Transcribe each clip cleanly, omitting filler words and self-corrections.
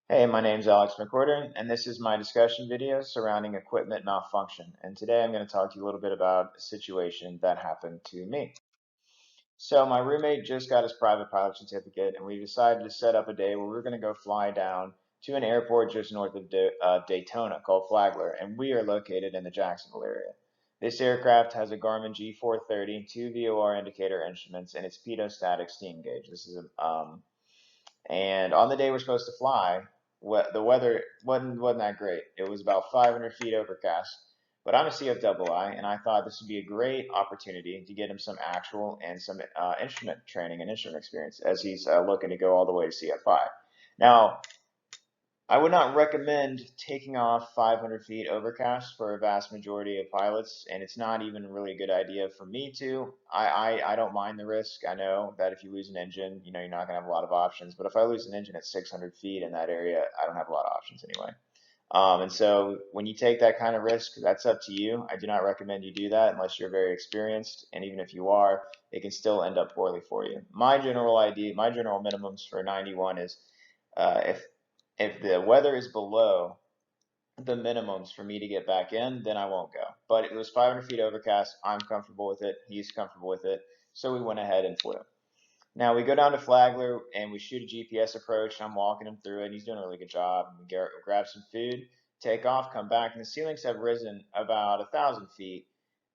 Hey, my name's Alex McWhorter, and this is my discussion video surrounding equipment malfunction. And today I'm going to talk to you a little bit about a situation that happened to me. So my roommate just got his private pilot certificate, and we decided to set up a day where we are going to go fly down to an airport just north of Daytona called Flagler, and we are located in the Jacksonville area. This aircraft has a Garmin G430, two VOR indicator instruments, and its pitot-static steam gauge. And on the day we're supposed to fly, the weather wasn't that great. It was about 500 feet overcast. But I'm a CFII, and I thought this would be a great opportunity to get him some actual and some instrument training and instrument experience as he's looking to go all the way to CFI. Now, I would not recommend taking off 500 feet overcast for a vast majority of pilots, and it's not even really a good idea for me to. I don't mind the risk. I know that if you lose an engine, you're not going to have a lot of options. But if I lose an engine at 600 feet in that area, I don't have a lot of options anyway. And so when you take that kind of risk, that's up to you. I do not recommend you do that unless you're very experienced, and even if you are, it can still end up poorly for you. My general minimums for 91 is if the weather is below the minimums for me to get back in, then I won't go. But it was 500 feet overcast. I'm comfortable with it. He's comfortable with it. So we went ahead and flew. Now we go down to Flagler and we shoot a GPS approach. I'm walking him through it. And he's doing a really good job. We grab some food, take off, come back, and the ceilings have risen about 1,000 feet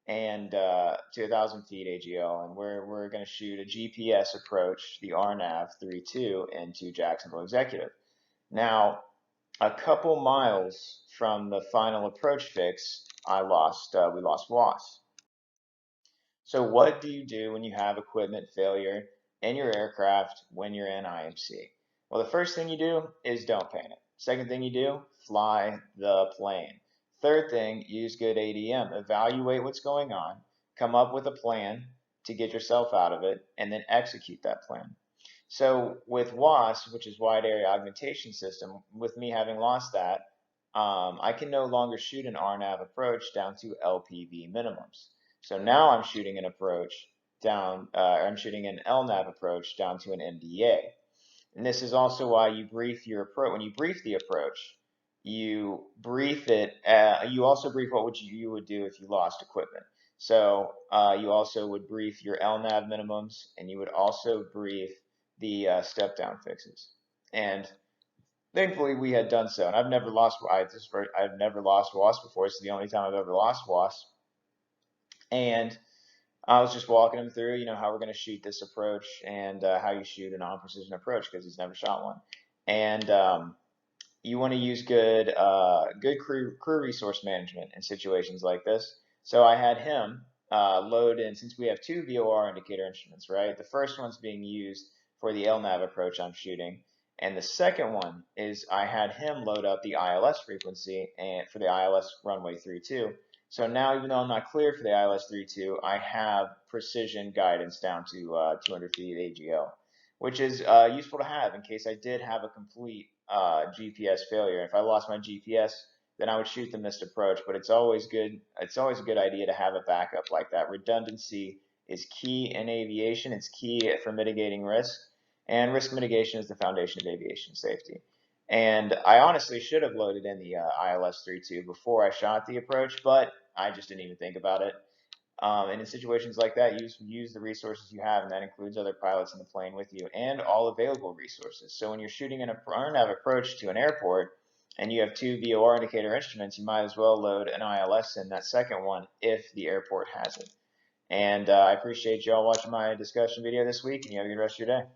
and to 1,000 feet AGL, and we're going to shoot a GPS approach, the RNAV 32, into Jacksonville Executive. Now, a couple miles from the final approach fix, we lost WAS. So what do you do when you have equipment failure in your aircraft when you're in IMC? Well, the first thing you do is don't panic. Second thing you do, fly the plane. Third thing, use good ADM. Evaluate what's going on, come up with a plan to get yourself out of it, and then execute that plan. So with WAS, which is Wide Area Augmentation System, with me having lost that, I can no longer shoot an RNAV approach down to LPV minimums. So now I'm shooting an approach I'm shooting an LNAV approach down to an MDA. And this is also why you brief your approach. When you brief the approach, you brief it. You also brief what you would do if you lost equipment. So you also would brief your LNAV minimums, and you would also brief the step down fixes. And thankfully, we had done so. And I've never lost. I've never lost WAS before. It's the only time I've ever lost WAS. And I was just walking him through, how we're going to shoot this approach and how you shoot an on-precision approach because he's never shot one. And you want to use good crew resource management in situations like this. So I had him load in, since we have two VOR indicator instruments, right? The first one's being used for the LNAV approach I'm shooting. And the second one is I had him load up the ILS frequency and for the ILS runway 32. So now, even though I'm not clear for the ILS 32, I have precision guidance down to 200 feet AGL, which is useful to have in case I did have a complete GPS failure. If I lost my GPS, then I would shoot the missed approach. But it's always good. It's always a good idea to have a backup like that. Redundancy is key in aviation. It's key for mitigating risk, and risk mitigation is the foundation of aviation safety. And I honestly should have loaded in the ILS 32 before I shot the approach, but I just didn't even think about it. And in situations like that, use the resources you have, and that includes other pilots in the plane with you and all available resources. So when you're shooting an RNAV approach to an airport and you have two VOR indicator instruments, you might as well load an ILS in that second one if the airport has it. And I appreciate you all watching my discussion video this week, and you have a good rest of your day.